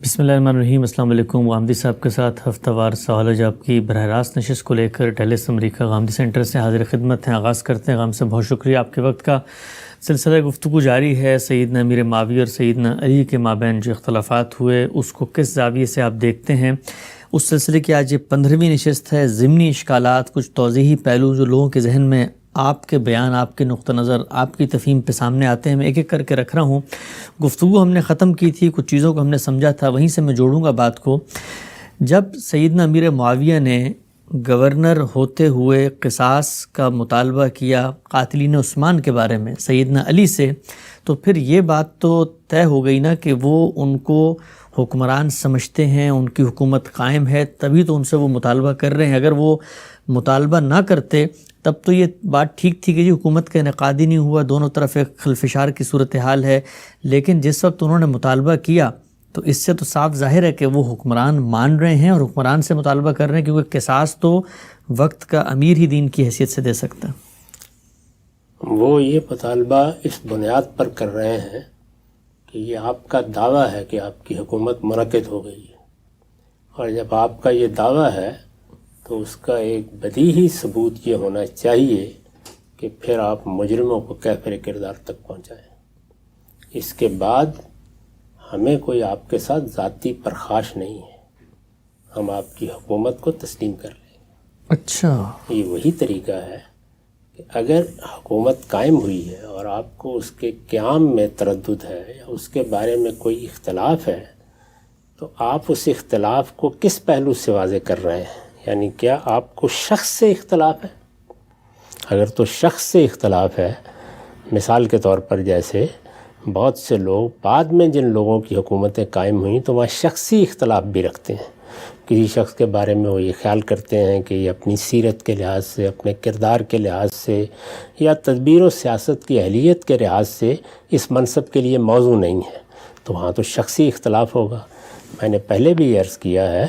بسم اللہ الرحمن الرحیم۔ السلام علیکم۔ غامدی صاحب کے ساتھ ہفتہ وار سوال و جواب کی براہ راست نشست کو لے کر ڈیلس امریکہ غامدی سینٹر سے حاضر خدمت ہیں۔ آغاز کرتے ہیں۔ غام سے بہت شکریہ آپ کے وقت کا۔ سلسلہ گفتگو جاری ہے۔ سیدنا امیر معاویہ اور سیدنا علی کے مابین جو اختلافات ہوئے اس کو کس زاویے سے آپ دیکھتے ہیں؟ اس سلسلے کی آج یہ 15ویں نشست ہے۔ ضمنی اشکالات، کچھ توضیحی پہلو جو لوگوں کے ذہن میں آپ کے بیان، آپ کے نقطہ نظر، آپ کی تفہیم پہ سامنے آتے ہیں، میں ایک ایک کر کے رکھ رہا ہوں۔ گفتگو ہم نے ختم کی تھی، کچھ چیزوں کو ہم نے سمجھا تھا، وہیں سے میں جوڑوں گا بات کو۔ جب سیدنا امیر معاویہ نے گورنر ہوتے ہوئے قصاص کا مطالبہ کیا قاتلین عثمان کے بارے میں سیدنا علی سے، تو پھر یہ بات تو طے ہو گئی نا کہ وہ ان کو حکمران سمجھتے ہیں، ان کی حکومت قائم ہے، تبھی تو ان سے وہ مطالبہ کر رہے ہیں۔ اگر وہ مطالبہ نہ کرتے تب تو یہ بات ٹھیک تھی کہ جی حکومت کا انعقاد ہی نہیں ہوا، دونوں طرف ایک خلفشار کی صورتحال ہے۔ لیکن جس وقت انہوں نے مطالبہ کیا تو اس سے تو صاف ظاہر ہے کہ وہ حکمران مان رہے ہیں اور حکمران سے مطالبہ کر رہے ہیں، کیونکہ قصاص تو وقت کا امیر ہی دین کی حیثیت سے دے سکتا ہے۔ وہ یہ مطالبہ اس بنیاد پر کر رہے ہیں کہ یہ آپ کا دعویٰ ہے کہ آپ کی حکومت منعقد ہو گئی ہے، اور جب آپ کا یہ دعویٰ ہے تو اس کا ایک بدیہی ثبوت یہ ہونا چاہیے کہ پھر آپ مجرموں کو کیفر کردار تک پہنچائیں۔ اس کے بعد ہمیں کوئی آپ کے ساتھ ذاتی پرخاش نہیں ہے، ہم آپ کی حکومت کو تسلیم کر لیں۔ اچھا، یہ وہی طریقہ ہے کہ اگر حکومت قائم ہوئی ہے اور آپ کو اس کے قیام میں تردد ہے یا اس کے بارے میں کوئی اختلاف ہے، تو آپ اس اختلاف کو کس پہلو سے واضح کر رہے ہیں؟ یعنی کیا آپ کو شخص سے اختلاف ہے؟ اگر تو شخص سے اختلاف ہے، مثال کے طور پر جیسے بہت سے لوگ بعد میں جن لوگوں کی حکومتیں قائم ہوئیں تو وہاں شخصی اختلاف بھی رکھتے ہیں، کسی شخص کے بارے میں وہ یہ خیال کرتے ہیں کہ یہ اپنی سیرت کے لحاظ سے، اپنے کردار کے لحاظ سے یا تدبیر و سیاست کی اہلیت کے لحاظ سے اس منصب کے لیے موزوں نہیں ہے، تو وہاں تو شخصی اختلاف ہوگا۔ میں نے پہلے بھی یہ عرض کیا ہے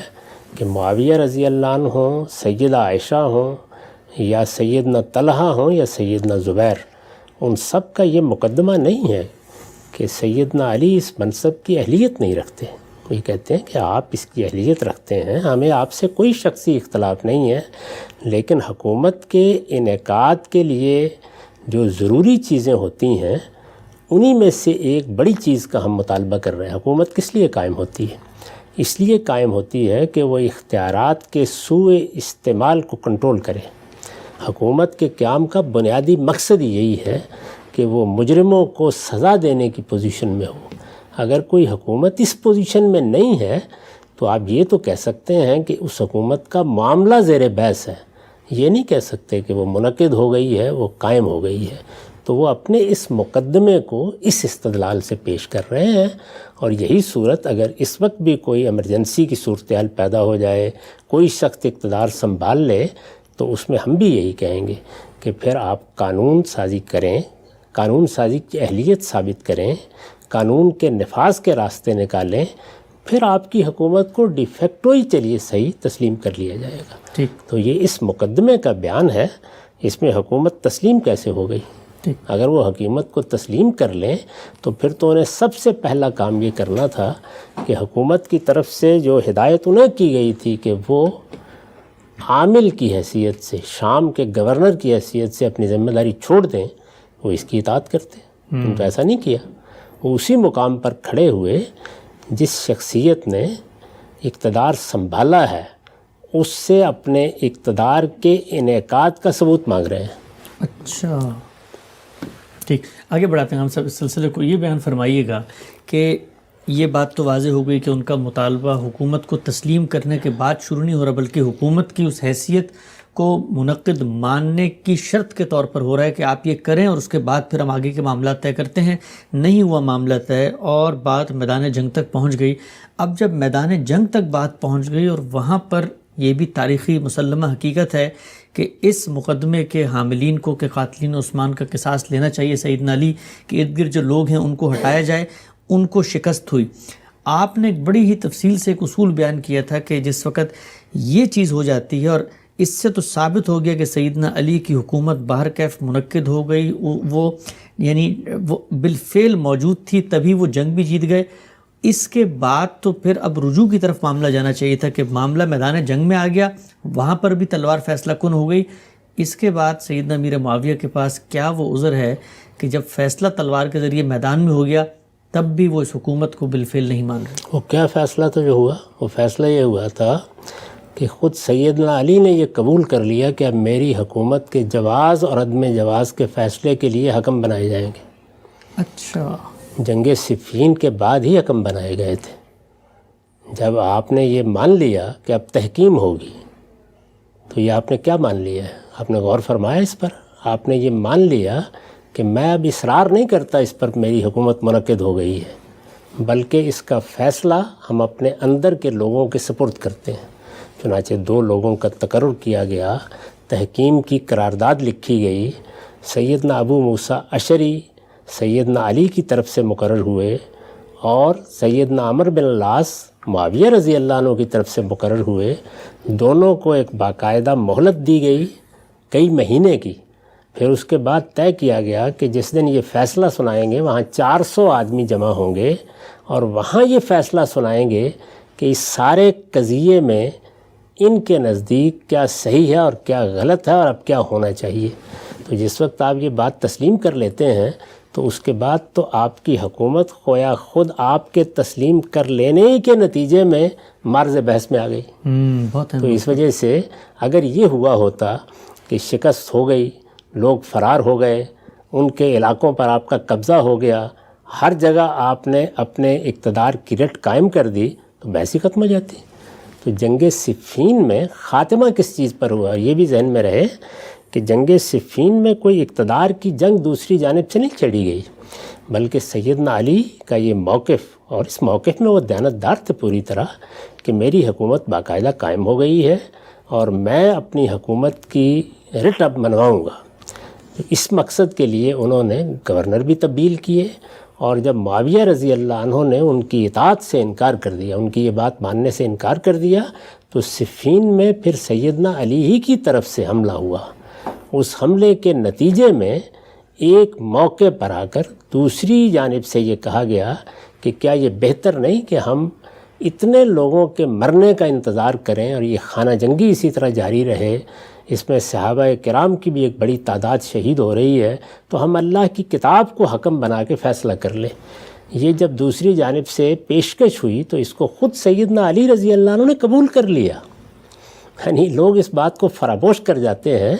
کہ معاویہ رضی اللہ عنہ ہوں، سیدہ عائشہ ہوں یا سیدنا طلحہ ہوں یا سیدنا زبیر، ان سب کا یہ مقدمہ نہیں ہے کہ سیدنا علی اس منصب کی اہلیت نہیں رکھتے۔ یہ کہتے ہیں کہ آپ اس کی اہلیت رکھتے ہیں، ہمیں آپ سے کوئی شخصی اختلاف نہیں ہے، لیکن حکومت کے انعقاد کے لیے جو ضروری چیزیں ہوتی ہیں انہی میں سے ایک بڑی چیز کا ہم مطالبہ کر رہے ہیں۔ حکومت کس لیے قائم ہوتی ہے؟ اس لیے قائم ہوتی ہے کہ وہ اختیارات کے سوء استعمال کو کنٹرول کرے۔ حکومت کے قیام کا بنیادی مقصد یہی ہے کہ وہ مجرموں کو سزا دینے کی پوزیشن میں ہو۔ اگر کوئی حکومت اس پوزیشن میں نہیں ہے تو آپ یہ تو کہہ سکتے ہیں کہ اس حکومت کا معاملہ زیر بحث ہے، یہ نہیں کہہ سکتے کہ وہ منعقد ہو گئی ہے، وہ قائم ہو گئی ہے۔ تو وہ اپنے اس مقدمے کو اس استدلال سے پیش کر رہے ہیں، اور یہی صورت اگر اس وقت بھی کوئی ایمرجنسی کی صورتحال پیدا ہو جائے، کوئی شخص اقتدار سنبھال لے، تو اس میں ہم بھی یہی کہیں گے کہ پھر آپ قانون سازی کریں، قانون سازی کی اہلیت ثابت کریں، قانون کے نفاذ کے راستے نکالیں، پھر آپ کی حکومت کو ڈی فیکٹو ہی چلیے صحیح تسلیم کر لیا جائے گا۔ ٹھیک، تو یہ اس مقدمے کا بیان ہے، اس میں حکومت تسلیم کیسے ہو گئی؟ اگر وہ حکومت کو تسلیم کر لیں تو پھر تو انہیں سب سے پہلا کام یہ کرنا تھا کہ حکومت کی طرف سے جو ہدایت انہیں کی گئی تھی کہ وہ عامل کی حیثیت سے، شام کے گورنر کی حیثیت سے اپنی ذمہ داری چھوڑ دیں، وہ اس کی اطاعت کرتے۔ ان تو ایسا نہیں کیا، وہ اسی مقام پر کھڑے ہوئے جس شخصیت نے اقتدار سنبھالا ہے اس سے اپنے اقتدار کے انعقاد کا ثبوت مانگ رہے ہیں۔ اچھا، ٹھیک، آگے بڑھاتے ہیں ہم سب اس سلسلے کو۔ یہ بیان فرمائیے گا کہ یہ بات تو واضح ہو گئی کہ ان کا مطالبہ حکومت کو تسلیم کرنے کے بعد شروع نہیں ہو رہا، بلکہ حکومت کی اس حیثیت کو منعقد ماننے کی شرط کے طور پر ہو رہا ہے کہ آپ یہ کریں اور اس کے بعد پھر ہم آگے کے معاملات طے کرتے ہیں۔ نہیں ہوا معاملہ طے اور بات میدان جنگ تک پہنچ گئی۔ اب جب میدان جنگ تک بات پہنچ گئی اور وہاں پر یہ بھی تاریخی مسلمہ حقیقت ہے کہ اس مقدمے کے حاملین کو کہ قاتلین عثمان کا قصاص لینا چاہیے، سیدنا علی کے ارد گرد جو لوگ ہیں ان کو ہٹایا جائے، ان کو شکست ہوئی۔ آپ نے ایک بڑی ہی تفصیل سے ایک اصول بیان کیا تھا کہ جس وقت یہ چیز ہو جاتی ہے، اور اس سے تو ثابت ہو گیا کہ سیدنا علی کی حکومت باہر کیف منعقد ہو گئی، وہ بالفعل موجود تھی، تبھی وہ جنگ بھی جیت گئے، اس کے بعد تو پھر اب رجوع کی طرف معاملہ جانا چاہیے تھا کہ معاملہ میدان جنگ میں آ گیا، وہاں پر بھی تلوار فیصلہ کن ہو گئی. اس کے بعد سیدنا امیر معاویہ کے پاس کیا وہ عذر ہے کہ جب فیصلہ تلوار کے ذریعے میدان میں ہو گیا تب بھی وہ اس حکومت کو بالفعل نہیں مان رہے؟ وہ کیا فیصلہ تو جو ہوا، وہ فیصلہ یہ ہوا تھا کہ خود سیدنا علی نے یہ قبول کر لیا کہ اب میری حکومت کے جواز اور عدم جواز کے فیصلے کے لیے حکم بنائے جائیں گے. اچھا، جنگ صفین کے بعد ہی حکم بنائے گئے تھے. جب آپ نے یہ مان لیا کہ اب تحکیم ہوگی تو یہ آپ نے کیا مان لیا ہے؟ آپ نے غور فرمایا اس پر؟ آپ نے یہ مان لیا کہ میں اب اصرار نہیں کرتا اس پر میری حکومت منعقد ہو گئی ہے، بلکہ اس کا فیصلہ ہم اپنے اندر کے لوگوں کے سپرد کرتے ہیں. چنانچہ 2 لوگوں کا تقرر کیا گیا، تحکیم کی قرارداد لکھی گئی. سیدنا ابو موسیٰ اشعری سیدنا علی کی طرف سے مقرر ہوئے اور سیدنا عمرو بن العاص معاویہ رضی اللہ عنہ کی طرف سے مقرر ہوئے. دونوں کو ایک باقاعدہ مہلت دی گئی کئی مہینے کی. پھر اس کے بعد طے کیا گیا کہ جس دن یہ فیصلہ سنائیں گے وہاں 400 آدمی جمع ہوں گے اور وہاں یہ فیصلہ سنائیں گے کہ اس سارے قضیے میں ان کے نزدیک کیا صحیح ہے اور کیا غلط ہے اور اب کیا ہونا چاہیے. تو جس وقت آپ یہ بات تسلیم کر لیتے ہیں تو اس کے بعد تو آپ کی حکومت خویا خود آپ کے تسلیم کر لینے ہی کے نتیجے میں معرض بحث میں آ گئی. تو اس وجہ سے اگر یہ ہوا ہوتا کہ شکست ہو گئی، لوگ فرار ہو گئے، ان کے علاقوں پر آپ کا قبضہ ہو گیا، ہر جگہ آپ نے اپنے اقتدار کی رٹ قائم کر دی تو بحث ہی ختم ہو جاتی. تو جنگ صفین میں خاتمہ کس چیز پر ہوا؟ یہ بھی ذہن میں رہے کہ جنگ صفین میں کوئی اقتدار کی جنگ دوسری جانب سے نہیں چھڑی گئی، بلکہ سیدنا علی کا یہ موقف، اور اس موقف میں وہ دیانتدار تھے پوری طرح کہ میری حکومت باقاعدہ قائم ہو گئی ہے اور میں اپنی حکومت کی رٹ اب منواؤں گا. اس مقصد کے لیے انہوں نے گورنر بھی تبدیل کیے، اور جب معاویہ رضی اللہ عنہ نے ان کی اطاعت سے انکار کر دیا، ان کی یہ بات ماننے سے انکار کر دیا، تو صفین میں پھر سیدنا علی ہی کی طرف سے حملہ ہوا. اس حملے کے نتیجے میں ایک موقع پر آ کر دوسری جانب سے یہ کہا گیا کہ کیا یہ بہتر نہیں کہ ہم اتنے لوگوں کے مرنے کا انتظار کریں اور یہ خانہ جنگی اسی طرح جاری رہے، اس میں صحابہ کرام کی بھی ایک بڑی تعداد شہید ہو رہی ہے، تو ہم اللہ کی کتاب کو حکم بنا کے فیصلہ کر لیں. یہ جب دوسری جانب سے پیشکش ہوئی تو اس کو خود سیدنا علی رضی اللہ عنہ نے قبول کر لیا. یعنی لوگ اس بات کو فراموش کر جاتے ہیں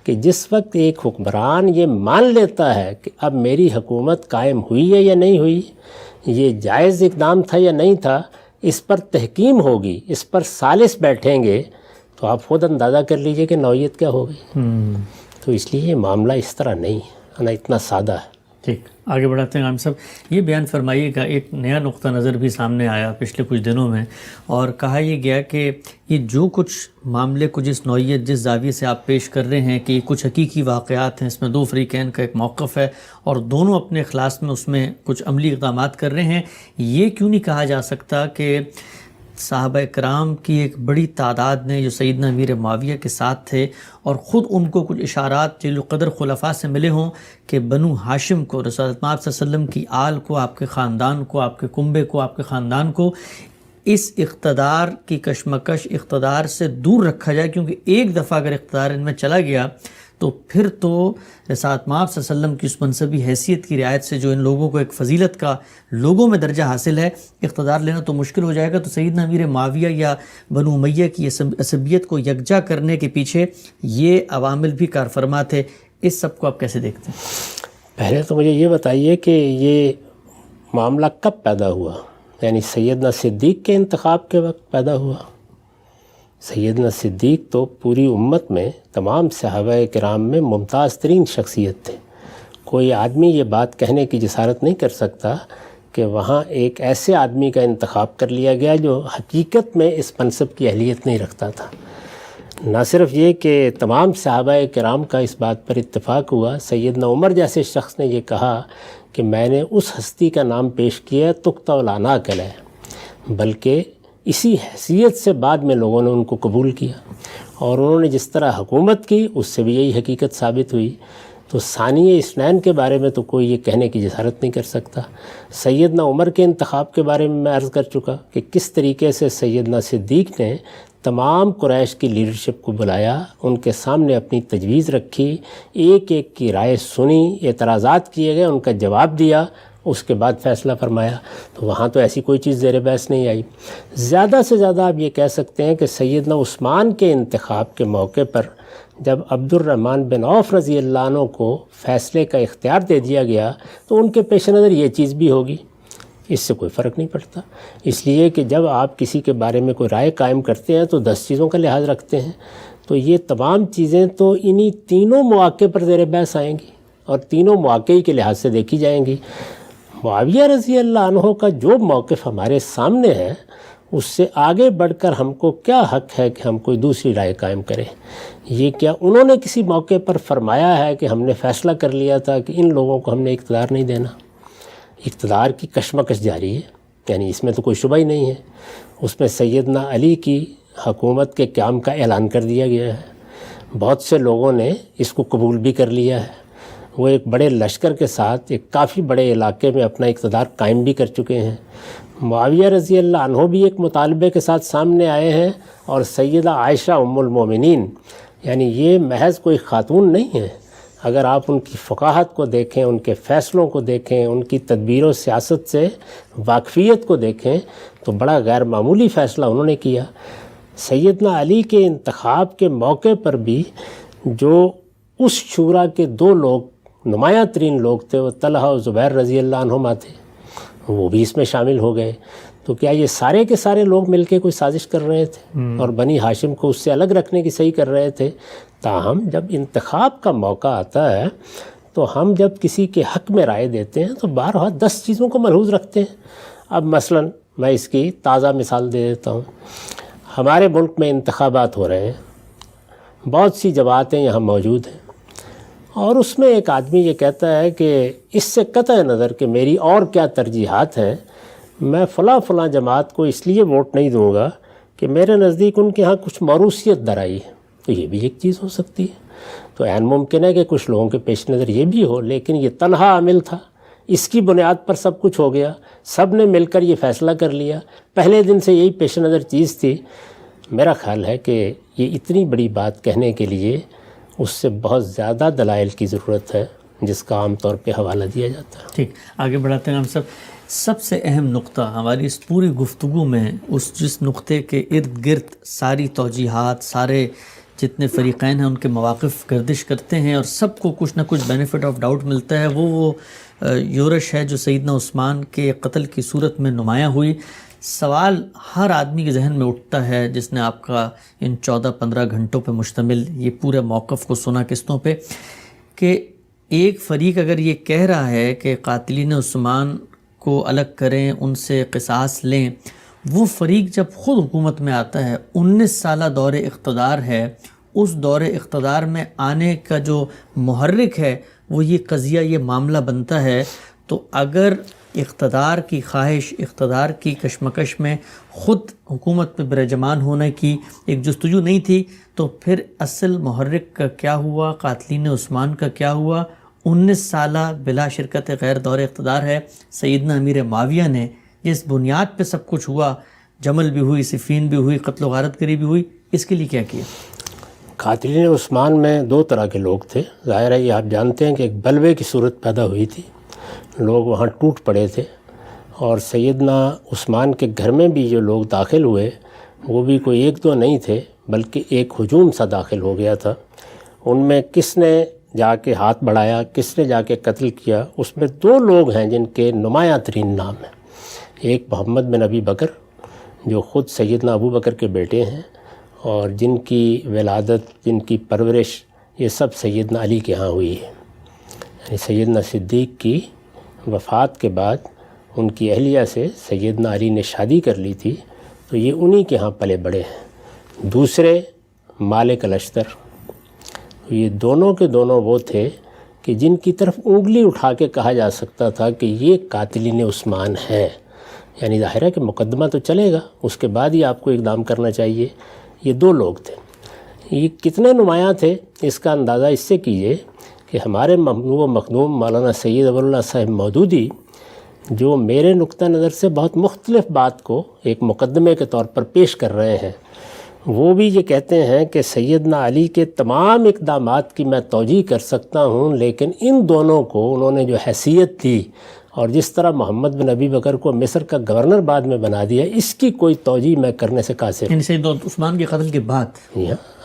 کہ جس وقت ایک حکمران یہ مان لیتا ہے کہ اب میری حکومت قائم ہوئی ہے یا نہیں ہوئی، یہ جائز اقدام تھا یا نہیں تھا، اس پر تحکیم ہوگی، اس پر ثالث بیٹھیں گے، تو آپ خود اندازہ کر لیجئے کہ نوعیت کیا ہو گئی. تو اس لیے یہ معاملہ اس طرح نہیں ہے، نہ اتنا سادہ ہے. ٹھیک، آگے بڑھاتے ہیں عام صاحب. یہ بیان فرمائیے گا، ایک نیا نقطہ نظر بھی سامنے آیا پچھلے کچھ دنوں میں، اور کہا یہ گیا کہ یہ جو کچھ معاملے کو جس نوعیت جس زاویے سے آپ پیش کر رہے ہیں کہ یہ کچھ حقیقی واقعات ہیں، اس میں 2 فریقین کا ایک موقف ہے اور دونوں اپنے اخلاص میں اس میں کچھ عملی اقدامات کر رہے ہیں، یہ کیوں نہیں کہا جا سکتا کہ صحابہ کرام کی ایک بڑی تعداد نے جو سیدنا امیر معاویہ کے ساتھ تھے اور خود ان کو کچھ اشارات جلیل القدر خلفاء سے ملے ہوں کہ بنو ہاشم کو، رسول اللہ صلی اللہ علیہ وسلم کی آل کو، آپ کے خاندان کو، آپ کے کنبے کو، آپ کے خاندان کو اس اقتدار کی کشمکش، اقتدار سے دور رکھا جائے، کیونکہ ایک دفعہ اگر اقتدار ان میں چلا گیا تو پھر تو رسالت مآب صلی اللہ علیہ وسلم کی اس منصبی حیثیت کی رعایت سے جو ان لوگوں کو ایک فضیلت کا لوگوں میں درجہ حاصل ہے، اقتدار لینا تو مشکل ہو جائے گا. تو سیدنا امیر معاویہ یا بنو امیہ کی عصبیت کو یکجا کرنے کے پیچھے یہ عوامل بھی کارفرما تھے. اس سب کو آپ کیسے دیکھتے ہیں؟ پہلے تو مجھے یہ بتائیے کہ یہ معاملہ کب پیدا ہوا؟ یعنی سیدنا صدیق کے انتخاب کے وقت پیدا ہوا؟ سیدنا صدیق تو پوری امت میں تمام صحابہ کرام میں ممتاز ترین شخصیت تھے. کوئی آدمی یہ بات کہنے کی جسارت نہیں کر سکتا کہ وہاں ایک ایسے آدمی کا انتخاب کر لیا گیا جو حقیقت میں اس منصب کی اہلیت نہیں رکھتا تھا. نہ صرف یہ کہ تمام صحابہ کرام کا اس بات پر اتفاق ہوا، سیدنا عمر جیسے شخص نے یہ کہا کہ میں نے اس ہستی کا نام پیش کیا تقطع العناق علیہ، بلکہ اسی حیثیت سے بعد میں لوگوں نے ان کو قبول کیا، اور انہوں نے جس طرح حکومت کی اس سے بھی یہی حقیقت ثابت ہوئی. تو ثانی اثنین کے بارے میں تو کوئی یہ کہنے کی جسارت نہیں کر سکتا۔ سیدنا عمر کے انتخاب کے بارے میں عرض کر چکا کہ کس طریقے سے سیدنا صدیق نے تمام قریش کی لیڈرشپ کو بلایا، ان کے سامنے اپنی تجویز رکھی، ایک ایک کی رائے سنی، اعتراضات کیے گئے، ان کا جواب دیا، اس کے بعد فیصلہ فرمایا۔ تو وہاں تو ایسی کوئی چیز زیر بحث نہیں آئی۔ زیادہ سے زیادہ آپ یہ کہہ سکتے ہیں کہ سیدنا عثمان کے انتخاب کے موقع پر جب عبد الرحمن بن عوف رضی اللہ عنہ کو فیصلے کا اختیار دے دیا گیا تو ان کے پیش نظر یہ چیز بھی ہوگی، اس سے کوئی فرق نہیں پڑتا، اس لیے کہ جب آپ کسی کے بارے میں کوئی رائے قائم کرتے ہیں تو 10 چیزوں کا لحاظ رکھتے ہیں، تو یہ تمام چیزیں تو انہی تینوں مواقع پر زیر بحث آئیں گی اور تینوں مواقع کے لحاظ سے دیکھی جائیں گی۔ معاویہ رضی اللہ عنہ کا جو موقف ہمارے سامنے ہے اس سے آگے بڑھ کر ہم کو کیا حق ہے کہ ہم کوئی دوسری رائے قائم کریں؟ یہ کیا انہوں نے کسی موقع پر فرمایا ہے کہ ہم نے فیصلہ کر لیا تھا کہ ان لوگوں کو ہم نے اقتدار نہیں دینا؟ اقتدار کی کشمکش جاری ہے، یعنی اس میں تو کوئی شبہ ہی نہیں ہے۔ اس میں سیدنا علی کی حکومت کے قیام کا اعلان کر دیا گیا ہے، بہت سے لوگوں نے اس کو قبول بھی کر لیا ہے، وہ ایک بڑے لشکر کے ساتھ ایک کافی بڑے علاقے میں اپنا اقتدار قائم بھی کر چکے ہیں۔ معاویہ رضی اللہ عنہ بھی ایک مطالبے کے ساتھ سامنے آئے ہیں، اور سیدہ عائشہ ام المومنین، یعنی یہ محض کوئی خاتون نہیں ہے، اگر آپ ان کی فقاہت کو دیکھیں، ان کے فیصلوں کو دیکھیں، ان کی تدبیر و سیاست سے واقفیت کو دیکھیں تو بڑا غیر معمولی فیصلہ انہوں نے کیا۔ سیدنا علی کے انتخاب کے موقع پر بھی جو اس شورا کے 2 لوگ نمایاں ترین لوگ تھے، وہ طلحہ و زبیر رضی اللہ عنہما تھے، وہ بھی اس میں شامل ہو گئے۔ تو کیا یہ سارے کے سارے لوگ مل کے کوئی سازش کر رہے تھے اور بنی ہاشم کو اس سے الگ رکھنے کی صحیح کر رہے تھے؟ تاہم جب انتخاب کا موقع آتا ہے تو ہم جب کسی کے حق میں رائے دیتے ہیں تو بارہا 10 چیزوں کو ملحوظ رکھتے ہیں۔ اب مثلا میں اس کی تازہ مثال دے دیتا ہوں۔ ہمارے ملک میں انتخابات ہو رہے ہیں، بہت سی جماعتیں یہاں موجود ہیں، اور اس میں ایک آدمی یہ کہتا ہے کہ اس سے قطع نظر کہ میری اور کیا ترجیحات ہیں، میں فلاں جماعت کو اس لیے ووٹ نہیں دوں گا کہ میرے نزدیک ان کے ہاں کچھ موروثیت در آئی ہے۔ تو یہ بھی ایک چیز ہو سکتی ہے۔ تو عین ممکن ہے کہ کچھ لوگوں کے پیش نظر یہ بھی ہو، لیکن یہ تنہا عامل تھا، اس کی بنیاد پر سب کچھ ہو گیا، سب نے مل کر یہ فیصلہ کر لیا، پہلے دن سے یہی پیش نظر چیز تھی۔ میرا خیال ہے کہ یہ اتنی بڑی بات کہنے کے لیے اس سے بہت زیادہ دلائل کی ضرورت ہے جس کا عام طور پہ حوالہ دیا جاتا ہے۔ ٹھیک، آگے بڑھاتے ہیں ہم سب سے اہم نقطہ ہماری اس پوری گفتگو میں جس نقطے کے ارد گرد ساری توجیحات، سارے جتنے فریقین ہیں ان کے مواقف گردش کرتے ہیں اور سب کو کچھ نہ کچھ بینیفٹ آف ڈاؤٹ ملتا ہے، وہ یورش ہے جو سیدنا عثمان کے قتل کی صورت میں نمایاں ہوئی۔ سوال ہر آدمی کے ذہن میں اٹھتا ہے جس نے آپ کا ان 14-15 گھنٹوں پہ مشتمل یہ پورے موقف کو سنا قسطوں پہ، کہ ایک فریق اگر یہ کہہ رہا ہے کہ قاتلین عثمان کو الگ کریں، ان سے قصاص لیں، وہ فریق جب خود حکومت میں آتا ہے، 19 سالہ دور اقتدار ہے، اس دور اقتدار میں آنے کا جو محرک ہے وہ یہ قضیہ، یہ معاملہ بنتا ہے، تو اگر اقتدار کی خواہش، اقتدار کی کشمکش میں خود حکومت پہ برجمان ہونے کی ایک جستجو نہیں تھی، تو پھر اصل محرک کا کیا ہوا، قاتلین عثمان کا کیا ہوا؟ 19 سالہ بلا شرکت غیر دور اقتدار ہے سیدنا امیر معاویہ نے، جس بنیاد پہ سب کچھ ہوا، جمل بھی ہوئی، صفین بھی ہوئی، قتل و غارت گری بھی ہوئی، اس کے لیے کیا کیا؟ قاتلین عثمان میں 2 طرح کے لوگ تھے۔ ظاہر ہے یہ آپ جانتے ہیں کہ ایک بلوے کی صورت پیدا ہوئی تھی، لوگ وہاں ٹوٹ پڑے تھے، اور سیدنا عثمان کے گھر میں بھی جو لوگ داخل ہوئے وہ بھی کوئی 1-2 نہیں تھے، بلکہ ایک ہجوم سا داخل ہو گیا تھا۔ ان میں کس نے جا کے ہاتھ بڑھایا، کس نے جا کے قتل کیا، اس میں 2 لوگ ہیں جن کے نمایاں ترین نام ہیں۔ ایک محمد بن ابی بکر جو خود سیدنا ابو بکر کے بیٹے ہیں، اور جن کی ولادت، جن کی پرورش یہ سب سیدنا علی کے ہاں ہوئی ہے، یعنی سیدنا صدیق کی وفات کے بعد ان کی اہلیہ سے سیدنا علی نے شادی کر لی تھی، تو یہ انہی کے ہاں پلے بڑے ہیں۔ دوسرے مالک الاشتر، یہ دونوں کے دونوں وہ تھے کہ جن کی طرف انگلی اٹھا کے کہا جا سکتا تھا کہ یہ قاتلین عثمان ہیں، یعنی ظاہر ہے کہ مقدمہ تو چلے گا، اس کے بعد ہی آپ کو اقدام کرنا چاہیے۔ یہ 2 لوگ تھے۔ یہ کتنے نمایاں تھے اس کا اندازہ اس سے کیجئے کہ کہ ہمارے ممنوع مخدوم مولانا سید ابو اللہ صاحب مودودی جو میرے نقطہ نظر سے بہت مختلف بات کو ایک مقدمے کے طور پر پیش کر رہے ہیں، وہ بھی یہ کہتے ہیں کہ سیدنا علی کے تمام اقدامات کی میں توجیہ کر سکتا ہوں، لیکن ان دونوں کو انہوں نے جو حیثیت دی اور جس طرح محمد بن ابی بکر کو مصر کا گورنر بعد میں بنا دیا، اس کی کوئی توجیہ میں کرنے سے قاصر یعنی سیدنا عثمان کے قتل کے بعد،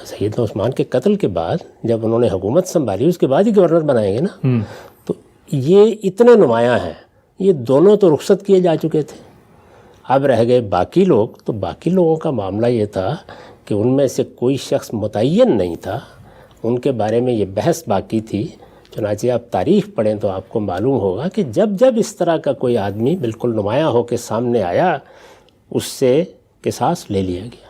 سیدنا عثمان کے قتل کے بعد جب انہوں نے حکومت سنبھالی اس کے بعد ہی گورنر بنائیں گے نا، تو یہ اتنے نمایاں ہیں، یہ دونوں تو رخصت کیے جا چکے تھے، اب رہ گئے باقی لوگ، تو باقی لوگوں کا معاملہ یہ تھا کہ ان میں سے کوئی شخص متعین نہیں تھا، ان کے بارے میں یہ بحث باقی تھی۔ چنانچہ آپ تاریخ پڑھیں تو آپ کو معلوم ہوگا کہ جب اس طرح کا کوئی آدمی بالکل نمایاں ہو کے سامنے آیا، اس سے قصاص لے لیا گیا۔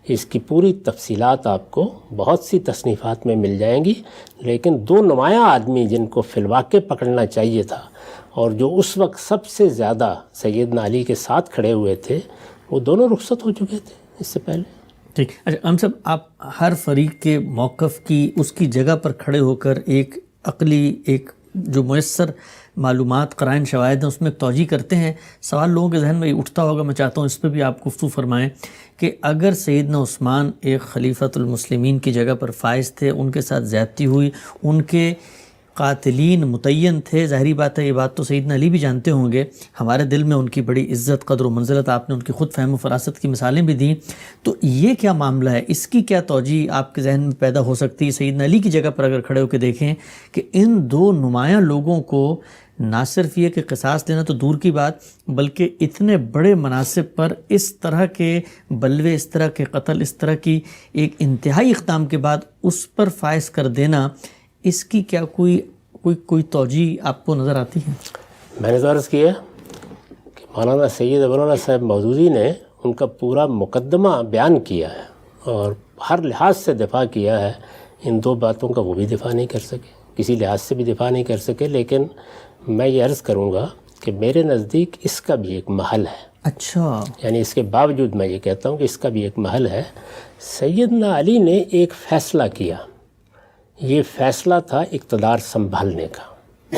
اس کی پوری تفصیلات آپ کو بہت سی تصنیفات میں مل جائیں گی، لیکن دو نمایاں آدمی جن کو فی الواقع پکڑنا چاہیے تھا اور جو اس وقت سب سے زیادہ سیدنا علی کے ساتھ کھڑے ہوئے تھے، وہ دونوں رخصت ہو چکے تھے اس سے پہلے۔ ٹھیک، اچھا ہم سب آپ ہر فریق کے موقف کی اس کی جگہ پر کھڑے ہو کر ایک عقلی، ایک جو میسر معلومات، قرائن، شواہد ہیں اس میں توجیہ کرتے ہیں۔ سوال لوگوں کے ذہن میں اٹھتا ہوگا، میں چاہتا ہوں اس پہ بھی آپ گفتگو فرمائیں کہ اگر سیدنا عثمان ایک خلیفۃ المسلمین کی جگہ پر فائز تھے، ان کے ساتھ زیادتی ہوئی، ان کے قاتلین متعین تھے، ظاہری بات ہے یہ بات تو سیدنا علی بھی جانتے ہوں گے، ہمارے دل میں ان کی بڑی عزت، قدر و منزلت، آپ نے ان کی خود فہم و فراست کی مثالیں بھی دیں، تو یہ کیا معاملہ ہے، اس کی کیا توجیہ آپ کے ذہن میں پیدا ہو سکتی ہے؟ سیدنا علی کی جگہ پر اگر کھڑے ہو کے دیکھیں کہ ان دو نمایاں لوگوں کو نہ صرف یہ کہ قصاص دینا تو دور کی بات، بلکہ اتنے بڑے مناصب پر اس طرح کے بلوے، اس طرح کے قتل، اس طرح کی ایک انتہائی اقدام کے بعد اس پر فائز کر دینا، اس کی کیا کوئی توجیہ آپ کو نظر آتی ہے؟ میں نے تو عرض کیا کہ مولانا سید ابو اللہ صاحب مودودی نے ان کا پورا مقدمہ بیان کیا ہے اور ہر لحاظ سے دفاع کیا ہے، ان دو باتوں کا وہ بھی دفاع نہیں کر سکے، کسی لحاظ سے بھی دفاع نہیں کر سکے، لیکن میں یہ عرض کروں گا کہ میرے نزدیک اس کا بھی ایک محل ہے۔ اچھا، یعنی اس کے باوجود میں یہ کہتا ہوں کہ اس کا بھی ایک محل ہے۔ سیدنا علی نے ایک فیصلہ کیا، یہ فیصلہ تھا اقتدار سنبھالنے کا۔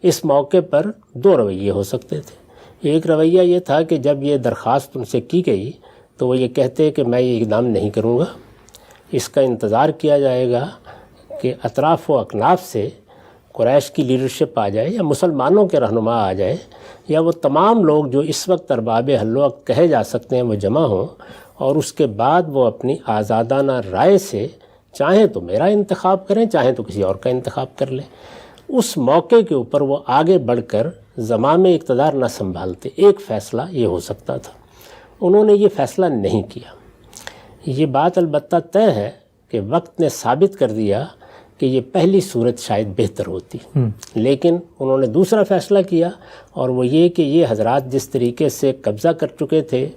اس موقع پر دو رویے ہو سکتے تھے۔ ایک رویہ یہ تھا کہ جب یہ درخواست ان سے کی گئی تو وہ یہ کہتے کہ میں یہ اقدام نہیں کروں گا، اس کا انتظار کیا جائے گا کہ اطراف و اکناف سے قریش کی لیڈرشپ آ جائے یا مسلمانوں کے رہنما آ جائے یا وہ تمام لوگ جو اس وقت ارباب حل و عقد کہے جا سکتے ہیں وہ جمع ہوں، اور اس کے بعد وہ اپنی آزادانہ رائے سے چاہیں تو میرا انتخاب کریں، چاہیں تو کسی اور کا انتخاب کر لیں۔ اس موقع کے اوپر وہ آگے بڑھ کر زمام اقتدار نہ سنبھالتے، ایک فیصلہ یہ ہو سکتا تھا۔ انہوں نے یہ فیصلہ نہیں کیا۔ یہ بات البتہ طے ہے کہ وقت نے ثابت کر دیا کہ یہ پہلی صورت شاید بہتر ہوتی، لیکن انہوں نے دوسرا فیصلہ کیا، اور وہ یہ کہ یہ حضرات جس طریقے سے قبضہ کر چکے تھے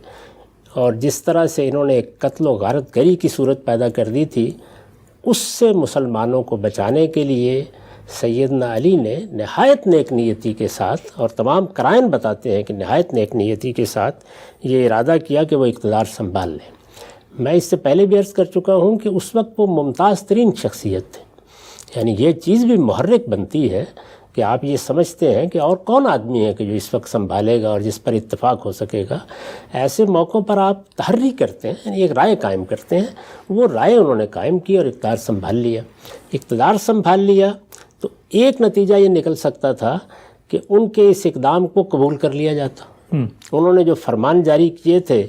اور جس طرح سے انہوں نے ایک قتل و غارت گری کی صورت پیدا کر دی تھی، اس سے مسلمانوں کو بچانے کے لیے سیدنا علی نے نہایت نیک نیتی کے ساتھ، اور تمام قرائن بتاتے ہیں کہ نہایت نیک نیتی کے ساتھ یہ ارادہ کیا کہ وہ اقتدار سنبھال لیں۔ میں اس سے پہلے بھی عرض کر چکا ہوں کہ اس وقت وہ ممتاز ترین شخصیت تھے، یعنی یہ چیز بھی محرک بنتی ہے کہ آپ یہ سمجھتے ہیں کہ اور کون آدمی ہے کہ جو اس وقت سنبھالے گا اور جس پر اتفاق ہو سکے گا۔ ایسے موقعوں پر آپ تحری کرتے ہیں، یعنی ایک رائے قائم کرتے ہیں، وہ رائے انہوں نے قائم کی اور اقتدار سنبھال لیا۔ اقتدار سنبھال لیا تو ایک نتیجہ یہ نکل سکتا تھا کہ ان کے اس اقدام کو قبول کر لیا جاتا، انہوں نے جو فرمان جاری کیے تھے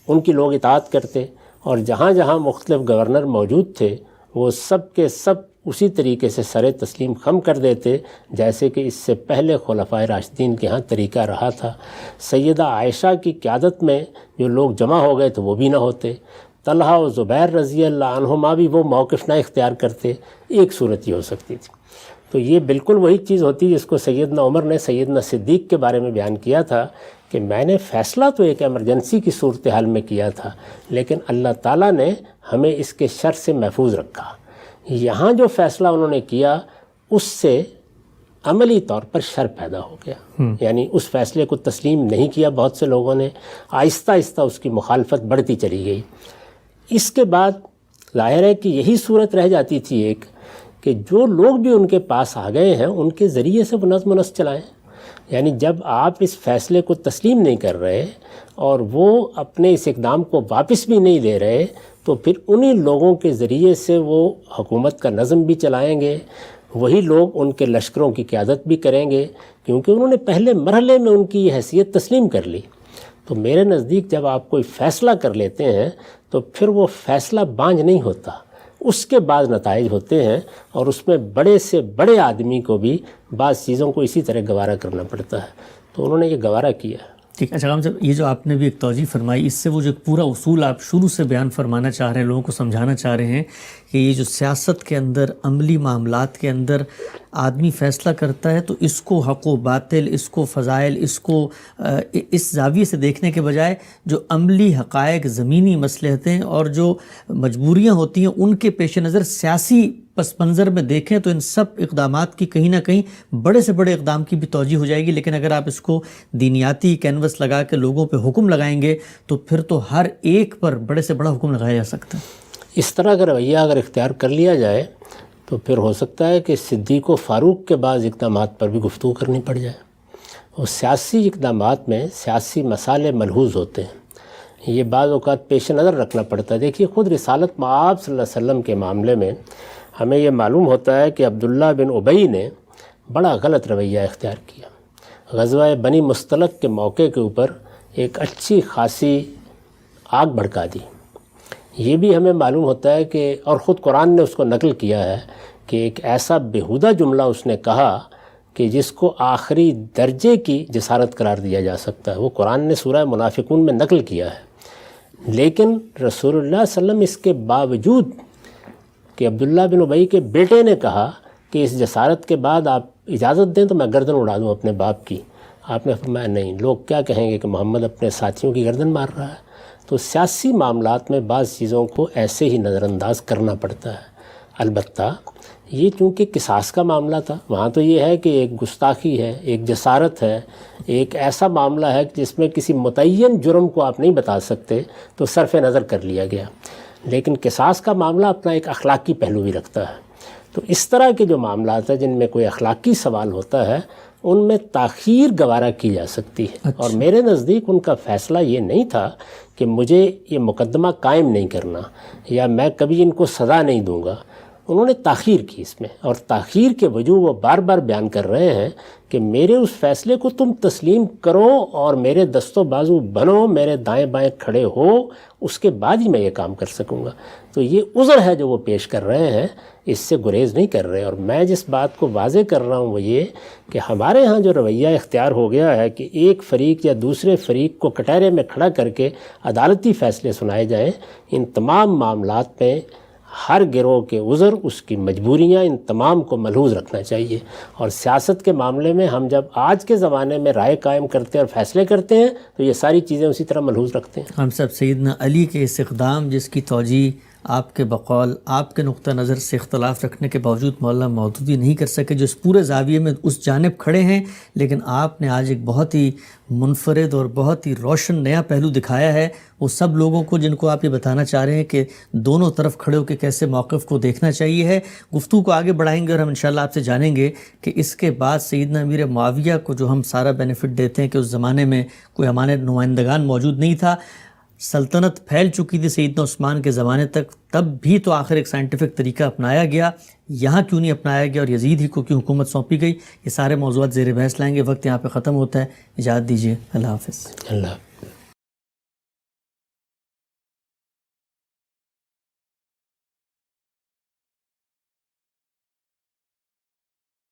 ان کی لوگ اطاعت کرتے، اور جہاں جہاں مختلف گورنر موجود تھے وہ سب کے سب اسی طریقے سے سر تسلیم خم کر دیتے جیسے کہ اس سے پہلے خلفائے راشدین کے ہاں طریقہ رہا تھا۔ سیدہ عائشہ کی قیادت میں جو لوگ جمع ہو گئے تو وہ بھی نہ ہوتے، طلحہ و زبیر رضی اللہ عنہما بھی وہ موقف نہ اختیار کرتے۔ ایک صورت یہ ہو سکتی تھی۔ تو یہ بالکل وہی چیز ہوتی جس کو سیدنا عمر نے سیدنا صدیق کے بارے میں بیان کیا تھا کہ میں نے فیصلہ تو ایک ایمرجنسی کی صورتحال میں کیا تھا، لیکن اللہ تعالیٰ نے ہمیں اس کے شر سے محفوظ رکھا۔ یہاں جو فیصلہ انہوں نے کیا اس سے عملی طور پر شر پیدا ہو گیا، یعنی اس فیصلے کو تسلیم نہیں کیا بہت سے لوگوں نے، آہستہ آہستہ اس کی مخالفت بڑھتی چلی گئی۔ اس کے بعد ظاہر ہے کہ یہی صورت رہ جاتی تھی ایک کہ جو لوگ بھی ان کے پاس آ گئے ہیں ان کے ذریعے سے وہ نظم و نسق چلائیں. یعنی جب آپ اس فیصلے کو تسلیم نہیں کر رہے اور وہ اپنے اس اقدام کو واپس بھی نہیں لے رہے تو پھر انہی لوگوں کے ذریعے سے وہ حکومت کا نظم بھی چلائیں گے, وہی لوگ ان کے لشکروں کی قیادت بھی کریں گے, کیونکہ انہوں نے پہلے مرحلے میں ان کی یہ حیثیت تسلیم کر لی. تو میرے نزدیک جب آپ کوئی فیصلہ کر لیتے ہیں تو پھر وہ فیصلہ بانجھ نہیں ہوتا, اس کے بعد نتائج ہوتے ہیں, اور اس میں بڑے سے بڑے آدمی کو بھی بعض چیزوں کو اسی طرح گوارا کرنا پڑتا ہے. تو انہوں نے یہ گوارا کیا. ٹھیک. اچھا غلام صاحب, یہ جو آپ نے بھی ایک توضیح فرمائی, اس سے وہ جو پورا اصول آپ شروع سے بیان فرمانا چاہ رہے ہیں, لوگوں کو سمجھانا چاہ رہے ہیں کہ یہ جو سیاست کے اندر, عملی معاملات کے اندر آدمی فیصلہ کرتا ہے تو اس کو حق و باطل, اس کو فضائل, اس کو اس زاویے سے دیکھنے کے بجائے جو عملی حقائق, زمینی مصلحتیں اور جو مجبوریاں ہوتی ہیں ان کے پیش نظر سیاسی پس منظر میں دیکھیں تو ان سب اقدامات کی کہیں نہ کہیں بڑے سے بڑے اقدام کی بھی توجہ ہو جائے گی. لیکن اگر آپ اس کو دینیاتی کینوس لگا کے لوگوں پہ حکم لگائیں گے تو پھر تو ہر ایک پر بڑے سے بڑا حکم لگایا جا سکتا ہے. اس طرح کا رویہ اگر اختیار کر لیا جائے تو پھر ہو سکتا ہے کہ صدیق و فاروق کے بعض اقدامات پر بھی گفتگو کرنی پڑ جائے. اور سیاسی اقدامات میں سیاسی مسائل ملحوظ ہوتے ہیں, یہ بعض اوقات پیش نظر رکھنا پڑتا ہے. دیکھیے خود رسالت مآب صلی اللہ علیہ وسلم کے معاملے میں ہمیں یہ معلوم ہوتا ہے کہ عبداللہ بن ابی نے بڑا غلط رویہ اختیار کیا. غزوہ بنی مستلق کے موقع کے اوپر ایک اچھی خاصی آگ بھڑکا دی. یہ بھی ہمیں معلوم ہوتا ہے کہ, اور خود قرآن نے اس کو نقل کیا ہے کہ ایک ایسا بیہودہ جملہ اس نے کہا کہ جس کو آخری درجے کی جسارت قرار دیا جا سکتا ہے. وہ قرآن نے سورہ منافقون میں نقل کیا ہے. لیکن رسول اللہ صلی اللہ علیہ وسلم اس کے باوجود کہ عبداللہ بن ابی کے بیٹے نے کہا کہ اس جسارت کے بعد آپ اجازت دیں تو میں گردن اڑا دوں اپنے باپ کی, آپ نے فرمایا نہیں, لوگ کیا کہیں گے کہ محمد اپنے ساتھیوں کی گردن مار رہا ہے. تو سیاسی معاملات میں بعض چیزوں کو ایسے ہی نظر انداز کرنا پڑتا ہے. البتہ یہ چونکہ قصاص کا معاملہ تھا, وہاں تو یہ ہے کہ ایک گستاخی ہے, ایک جسارت ہے, ایک ایسا معاملہ ہے جس میں کسی متعین جرم کو آپ نہیں بتا سکتے, تو صرف نظر کر لیا گیا. لیکن قصاص کا معاملہ اپنا ایک اخلاقی پہلو بھی رکھتا ہے. تو اس طرح کے جو معاملات ہیں جن میں کوئی اخلاقی سوال ہوتا ہے ان میں تاخیر گوارا کی جا سکتی ہے. اور میرے نزدیک ان کا فیصلہ یہ نہیں تھا کہ مجھے یہ مقدمہ قائم نہیں کرنا یا میں کبھی ان کو سزا نہیں دوں گا. انہوں نے تاخیر کی اس میں, اور تاخیر کے وجوہ وہ بار بار بیان کر رہے ہیں کہ میرے اس فیصلے کو تم تسلیم کرو اور میرے دست و بازو بنو, میرے دائیں بائیں کھڑے ہو, اس کے بعد ہی میں یہ کام کر سکوں گا. تو یہ عذر ہے جو وہ پیش کر رہے ہیں, اس سے گریز نہیں کر رہے. اور میں جس بات کو واضح کر رہا ہوں وہ یہ کہ ہمارے ہاں جو رویہ اختیار ہو گیا ہے کہ ایک فریق یا دوسرے فریق کو کٹہرے میں کھڑا کر کے عدالتی فیصلے سنائے جائیں, ان تمام معاملات میں ہر گروہ کے عذر, اس کی مجبوریاں, ان تمام کو ملحوظ رکھنا چاہیے. اور سیاست کے معاملے میں ہم جب آج کے زمانے میں رائے قائم کرتے ہیں اور فیصلے کرتے ہیں تو یہ ساری چیزیں اسی طرح ملحوظ رکھتے ہیں. ہم سب سیدنا علی کے اس اقدام جس کی توجیہ آپ کے بقول, آپ کے نقطہ نظر سے اختلاف رکھنے کے باوجود مولانا مودودی نہیں کر سکے, جو اس پورے زاویے میں اس جانب کھڑے ہیں, لیکن آپ نے آج ایک بہت ہی منفرد اور بہت ہی روشن نیا پہلو دکھایا ہے وہ سب لوگوں کو جن کو آپ یہ بتانا چاہ رہے ہیں کہ دونوں طرف کھڑے ہو کے کیسے موقف کو دیکھنا چاہیے ہے. گفتگو کو آگے بڑھائیں گے اور ہم انشاءاللہ آپ سے جانیں گے کہ اس کے بعد سیدنا امیر معاویہ کو جو ہم سارا بینیفٹ دیتے ہیں کہ اس زمانے میں کوئی ہمارے نمائندگان موجود نہیں تھا, سلطنت پھیل چکی تھی سیدنا عثمان کے زمانے تک, تب بھی تو آخر ایک سائنٹیفک طریقہ اپنایا گیا, یہاں کیوں نہیں اپنایا گیا اور یزید ہی کو کیوں حکومت سونپی گئی؟ یہ سارے موضوعات زیر بحث لائیں گے. وقت یہاں پہ ختم ہوتا ہے, اجازت دیجیے, اللہ حافظ. اللہ